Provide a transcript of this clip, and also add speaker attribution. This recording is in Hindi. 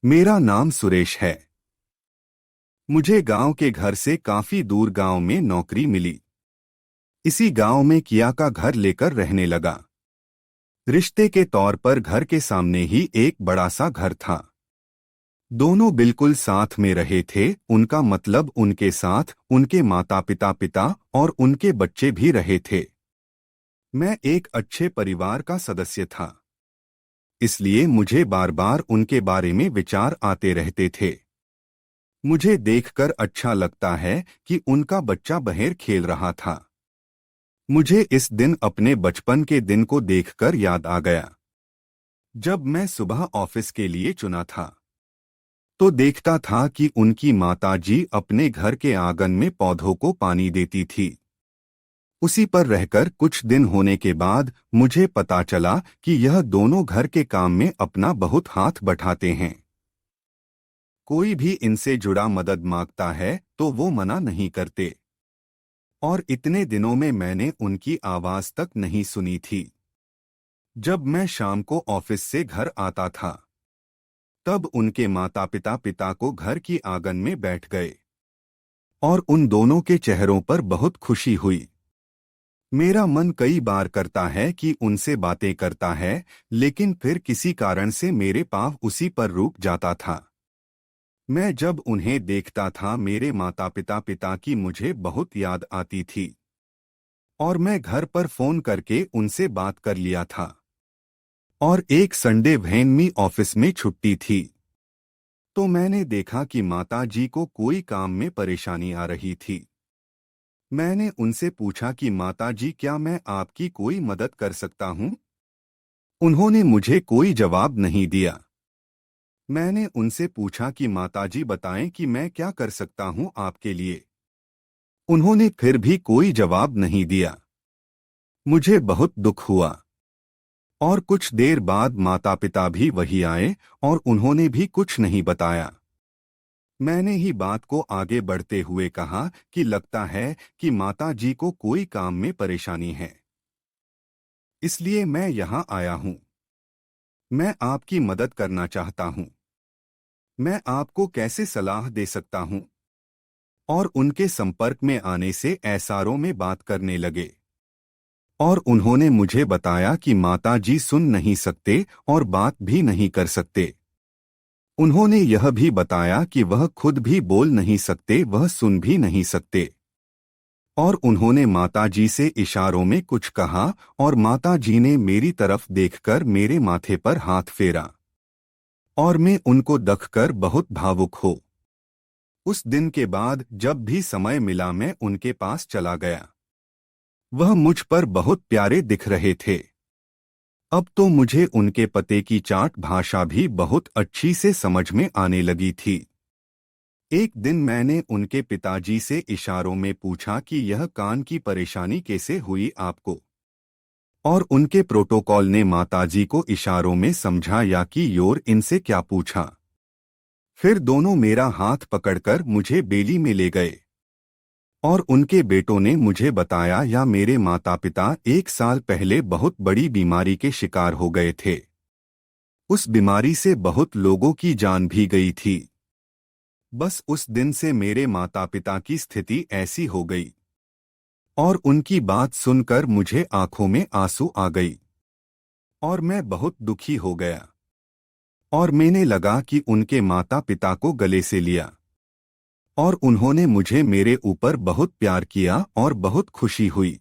Speaker 1: मेरा नाम सुरेश है। मुझे गांव के घर से काफी दूर गांव में नौकरी मिली। इसी गांव में किया का घर लेकर रहने लगा। रिश्ते के तौर पर घर के सामने ही एक बड़ा सा घर था। दोनों बिल्कुल साथ में रहे थे, उनका मतलब उनके साथ उनके माता पिता और उनके बच्चे भी रहे थे। मैं एक अच्छे परिवार का सदस्य था, इसलिए मुझे बार बार उनके बारे में विचार आते रहते थे। मुझे देखकर अच्छा लगता है कि उनका बच्चा बाहर खेल रहा था। मुझे इस दिन अपने बचपन के दिन को देखकर याद आ गया। जब मैं सुबह ऑफिस के लिए चुना था तो देखता था कि उनकी माताजी अपने घर के आंगन में पौधों को पानी देती थी। उसी पर रहकर कुछ दिन होने के बाद मुझे पता चला कि यह दोनों घर के काम में अपना बहुत हाथ बटाते हैं। कोई भी इनसे जुड़ा मदद मांगता है तो वो मना नहीं करते। और इतने दिनों में मैंने उनकी आवाज तक नहीं सुनी थी। जब मैं शाम को ऑफिस से घर आता था तब उनके माता पिता को घर की आंगन में बैठ गए और उन दोनों के चेहरों पर बहुत खुशी हुई। मेरा मन कई बार करता है कि उनसे बातें करता है, लेकिन फिर किसी कारण से मेरे पाँव उसी पर रुक जाता था। मैं जब उन्हें देखता था मेरे माता पिता की मुझे बहुत याद आती थी और मैं घर पर फोन करके उनसे बात कर लिया था। और एक संडे वैन में ऑफिस में छुट्टी थी तो मैंने देखा कि माताजी को कोई काम में परेशानी आ रही थी। मैंने उनसे पूछा कि माताजी, क्या मैं आपकी कोई मदद कर सकता हूँ? उन्होंने मुझे कोई जवाब नहीं दिया। मैंने उनसे पूछा कि माताजी बताएं कि मैं क्या कर सकता हूँ आपके लिए। उन्होंने फिर भी कोई जवाब नहीं दिया। मुझे बहुत दुख हुआ। और कुछ देर बाद माता पिता भी वही आए और उन्होंने भी कुछ नहीं बताया। मैंने ही बात को आगे बढ़ते हुए कहा कि लगता है कि माताजी को कोई काम में परेशानी है, इसलिए मैं यहाँ आया हूँ। मैं आपकी मदद करना चाहता हूँ। मैं आपको कैसे सलाह दे सकता हूँ? और उनके संपर्क में आने से एसआरओ में बात करने लगे और उन्होंने मुझे बताया कि माताजी सुन नहीं सकते और बात भी नहीं कर सकते। उन्होंने यह भी बताया कि वह खुद भी बोल नहीं सकते, वह सुन भी नहीं सकते। और उन्होंने माताजी से इशारों में कुछ कहा और माताजी ने मेरी तरफ देखकर मेरे माथे पर हाथ फेरा और मैं उनको देखकर बहुत भावुक हो। उस दिन के बाद जब भी समय मिला मैं उनके पास चला गया। वह मुझ पर बहुत प्यारे दिख रहे थे। अब तो मुझे उनके पते की चाट भाषा भी बहुत अच्छी से समझ में आने लगी थी। एक दिन मैंने उनके पिताजी से इशारों में पूछा कि यह कान की परेशानी कैसे हुई आपको? और उनके प्रोटोकॉल ने माताजी को इशारों में समझाया कि योर इनसे क्या पूछा। फिर दोनों मेरा हाथ पकड़कर मुझे बेली में ले गए और उनके बेटों ने मुझे बताया या मेरे माता पिता 1 साल पहले बहुत बड़ी बीमारी के शिकार हो गए थे। उस बीमारी से बहुत लोगों की जान भी गई थी। बस उस दिन से मेरे माता पिता की स्थिति ऐसी हो गई और उनकी बात सुनकर मुझे आंखों में आंसू आ गई और मैं बहुत दुखी हो गया। और मैंने लगा कि उनके माता पिता को गले से लिया और उन्होंने मुझे मेरे ऊपर बहुत प्यार किया और बहुत खुशी हुई।